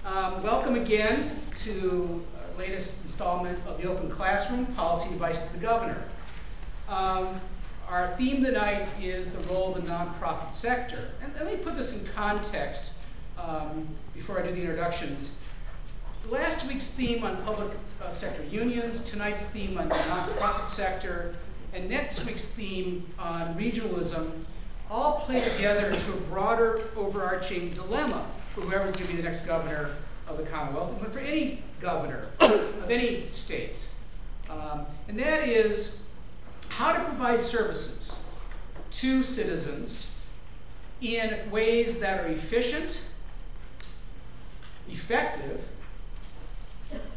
Welcome again to our latest installment of the Open Classroom, Policy Advice to the Governor. Our theme tonight is the role of the nonprofit sector. And let me put this in context before I do the introductions. Last week's theme on public sector unions, tonight's theme on the nonprofit sector, and next week's theme on regionalism all play together into a broader overarching dilemma for whoever's going to be the next governor of the Commonwealth, but for any governor of any state. And that is how to provide services to citizens in ways that are efficient, effective,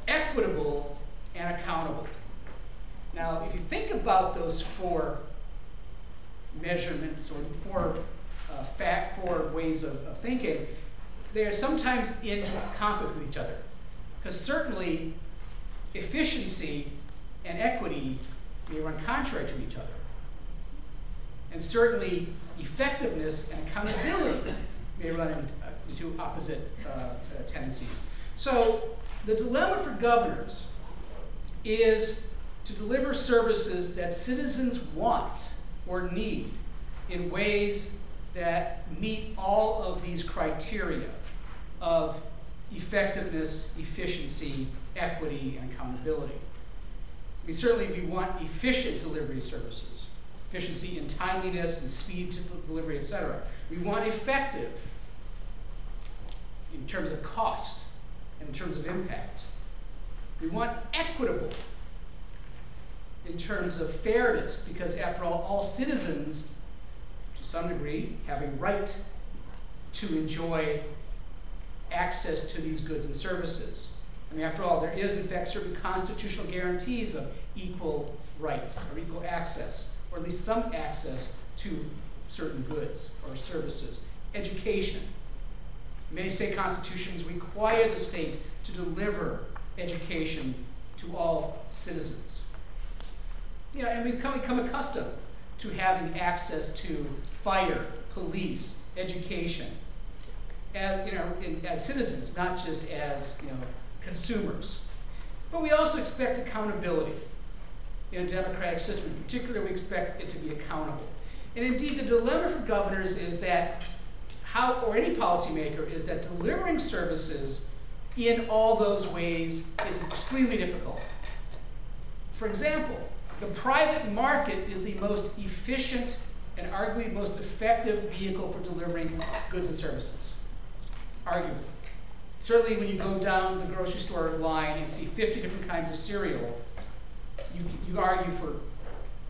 equitable, and accountable. Now, if you think about those four measurements or four ways of thinking, they are sometimes in conflict with each other. Because certainly efficiency and equity may run contrary to each other. And certainly effectiveness and accountability may run into opposite tendencies. So the dilemma for governors is to deliver services that citizens want or need in ways that meet all of these criteria of effectiveness, efficiency, equity, and accountability. Certainly we want efficient delivery services, efficiency in timeliness and speed to delivery, etc. We want effective in terms of cost and in terms of impact. We want equitable in terms of fairness, because after all citizens, to some degree, have a right to enjoy access to these goods and services. I mean, after all, there is, in fact, certain constitutional guarantees of equal rights or equal access, or at least some access to certain goods or services. Education. Many state constitutions require the state to deliver education to all citizens. You know, and we've become accustomed to having access to fire, police, education, as citizens, not just as consumers. But we also expect accountability. In a democratic system in particular, we expect it to be accountable. And indeed, the dilemma for governors is that or any policymaker, is that delivering services in all those ways is extremely difficult. For example, the private market is the most efficient and arguably most effective vehicle for delivering goods and services. Arguably. Certainly when you go down the grocery store line and see 50 different kinds of cereal, you argue for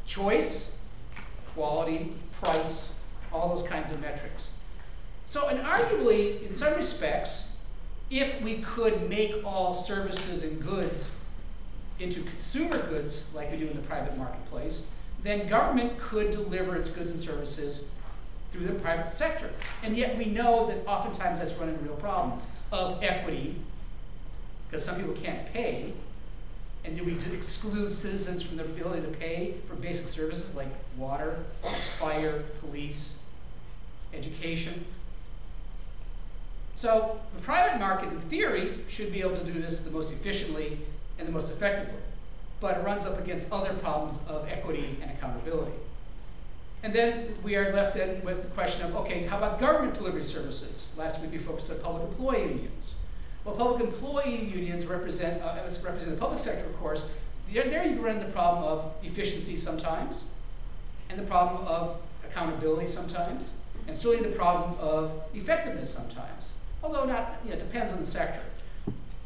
choice, quality, price, all those kinds of metrics. So, and arguably, in some respects, if we could make all services and goods into consumer goods like we do in the private marketplace, then government could deliver its goods and services through the private sector. And yet we know that oftentimes that's run into real problems of equity, because some people can't pay. And do we exclude citizens from their ability to pay for basic services like water, fire, police, education? So the private market, in theory, should be able to do this the most efficiently and the most effectively. But it runs up against other problems of equity and accountability. And then we are left then with the question of, okay, how about government delivery services? Last week we focused on public employee unions. Well, public employee unions represent the public sector, of course. There you run into the problem of efficiency sometimes, and the problem of accountability sometimes, and certainly the problem of effectiveness sometimes. Although not, it depends on the sector.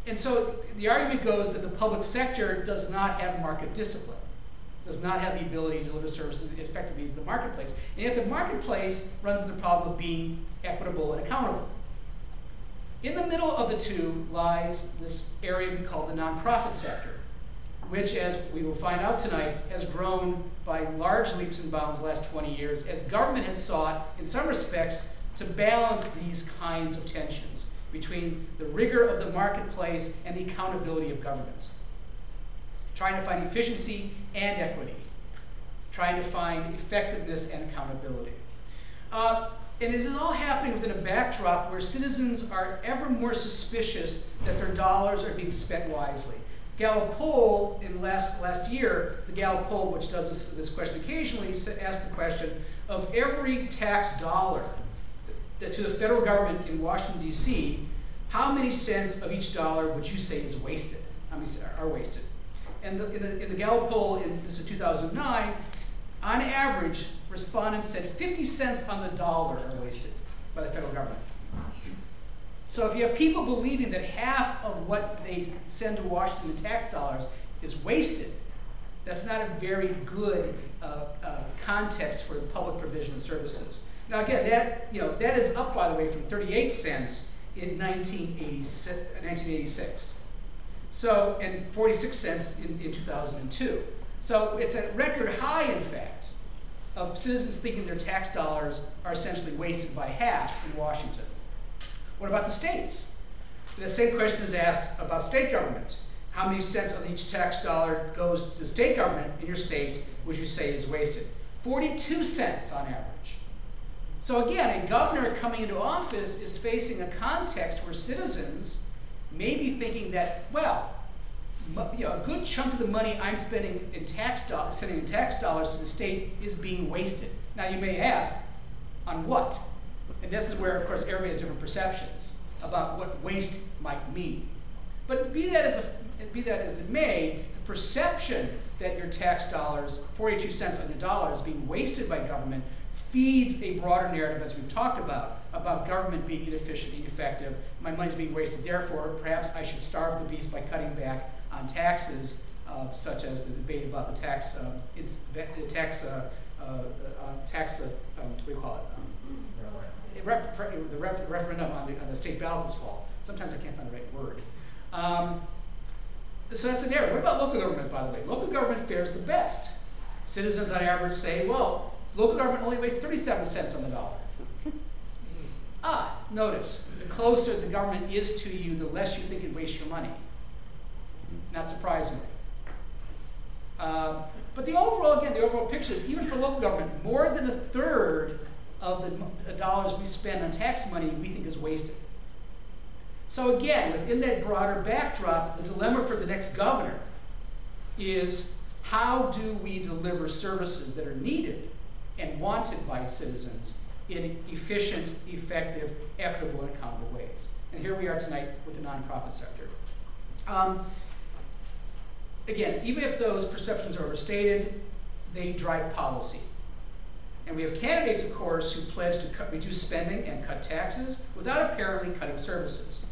And so the argument goes that the public sector does not have market discipline, does not have the ability to deliver services as effectively as the marketplace. And yet the marketplace runs into the problem of being equitable and accountable. In the middle of the two lies this area we call the nonprofit sector, which, as we will find out tonight, has grown by large leaps and bounds the last 20 years as government has sought, in some respects, to balance these kinds of tensions between the rigor of the marketplace and the accountability of government. Trying to find efficiency and equity. Trying to find effectiveness and accountability. And this is all happening within a backdrop where citizens are ever more suspicious that their dollars are being spent wisely. Gallup poll in last year, the Gallup poll, which does this question occasionally, asked the question of every tax dollar to the federal government in Washington, D.C., how many cents of each dollar would you say is wasted? How many are wasted? And in the Gallup poll, this is 2009, on average, respondents said 50 cents on the dollar are wasted by the federal government. So if you have people believing that half of what they send to Washington in tax dollars is wasted, that's not a very good context for public provision of services. Now again, that is up, by the way, from 38 cents in 1986. So, and 46 cents in 2002. So it's a record high, in fact, of citizens thinking their tax dollars are essentially wasted by half in Washington. What about the states? The same question is asked about state government. How many cents on each tax dollar goes to the state government in your state would you say is wasted? 42 cents on average. So again, a governor coming into office is facing a context where citizens may be thinking that, well, a good chunk of the money I'm spending in sending in tax dollars to the state is being wasted. Now you may ask, on what? And this is where, of course, everybody has different perceptions about what waste might mean. But be that as it may, the perception that your tax dollars, 42 cents on your dollar, is being wasted by government feeds a broader narrative, as we've talked about government being inefficient, ineffective. My money's being wasted, therefore, perhaps I should starve the beast by cutting back on taxes, such as the debate about the what do we call it? The referendum on the state ballot this fall. Sometimes I can't find the right word. So that's an error. What about local government, by the way? Local government fares the best. Citizens on average say, well, local government only wastes 37 cents on the dollar. Notice, the closer the government is to you, the less you think it wastes your money. Not surprisingly. But the overall picture is, even for local government, more than a third of the dollars we spend on tax money we think is wasted. So again, within that broader backdrop, the dilemma for the next governor is, how do we deliver services that are needed and wanted by citizens in efficient, effective, equitable, and accountable ways? And here we are tonight with the nonprofit sector. Again, even if those perceptions are overstated, they drive policy. And we have candidates, of course, who pledge to reduce spending and cut taxes without apparently cutting services.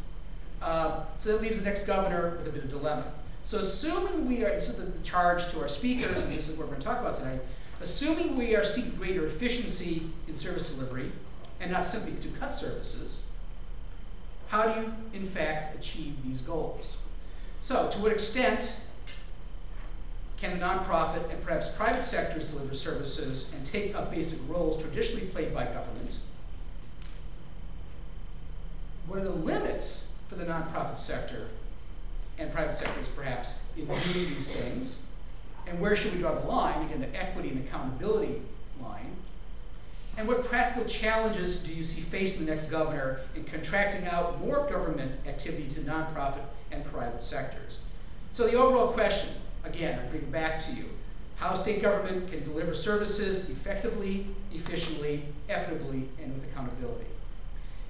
So that leaves the next governor with a bit of dilemma. So assuming this is the charge to our speakers, and this is what we're going to talk about tonight, assuming we are seeking greater efficiency in service delivery, and not simply to cut services, how do you, in fact, achieve these goals? So, to what extent can the nonprofit and perhaps private sectors deliver services and take up basic roles traditionally played by government? What are the limits for the nonprofit sector and private sectors, perhaps, in doing these things? And where should we draw the line? Again, the equity and accountability line. And what practical challenges do you see facing the next governor in contracting out more government activity to nonprofit and private sectors? So the overall question, again, I bring it back to you: how state government can deliver services effectively, efficiently, equitably, and with accountability.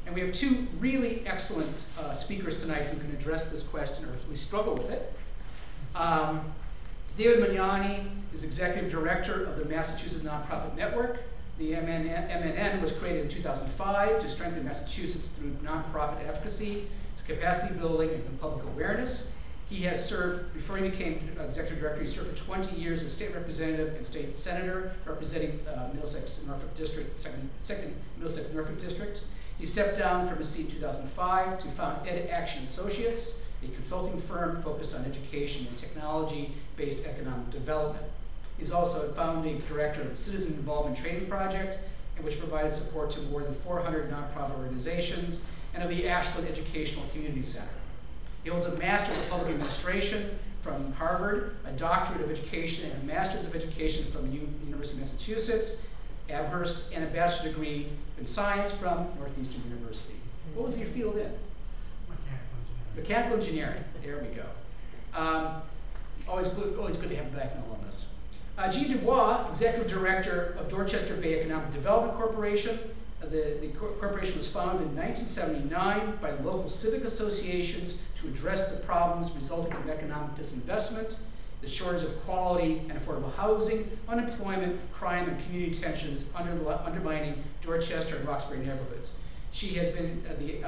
And we have two really excellent speakers tonight who can address this question, or at least struggle with it. David Magnani is Executive Director of the Massachusetts Nonprofit Network. The MNN was created in 2005 to strengthen Massachusetts through nonprofit advocacy, capacity building, and public awareness. He has served, before he became Executive Director, he served for 20 years as State Representative and State Senator, representing Middlesex Norfolk District, second Middlesex Norfolk District. He stepped down from his seat in 2005 to found Ed Action Associates, a consulting firm focused on education and technology-based economic development. He's also a founding director of the Citizen Involvement Training Project, in which provided support to more than 400 nonprofit organizations, and of the Ashland Educational Community Center. He holds a Master's of Public Administration from Harvard, a Doctorate of Education, and a Master's of Education from the University of Massachusetts. Amherst, and a bachelor's degree in science from Northeastern University. What was your field in? Mechanical engineering. There we go. Always good to have back an alumnus. Jean Dubois, Executive Director of Dorchester Bay Economic Development Corporation. The corporation was founded in 1979 by local civic associations to address the problems resulting from economic disinvestment, the shortage of quality and affordable housing, unemployment, crime, and community tensions undermining Dorchester and Roxbury neighborhoods. She has been the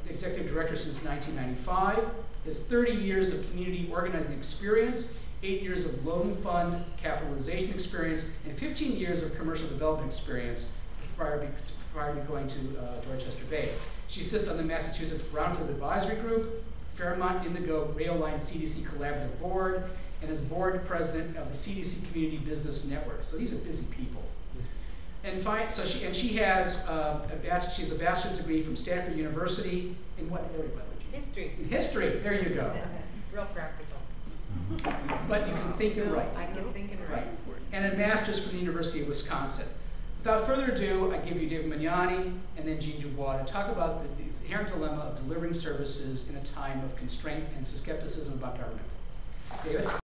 executive director since 1995, has 30 years of community organizing experience, 8 years of loan fund capitalization experience, and 15 years of commercial development experience prior to going to Dorchester Bay. She sits on the Massachusetts Brownfield Advisory Group, Fairmont Indigo Rail Line CDC Collaborative Board, and is board president of the CDC Community Business Network. So these are busy people. And she has she's a bachelor's degree from Stanford University in what area? History. In history. There you go. Real practical. But you can think and write. I can think and write. And a master's from the University of Wisconsin. Without further ado, I give you David Magnani and then Jean Dubois to talk about the inherent dilemma of delivering services in a time of constraint and skepticism about government. David?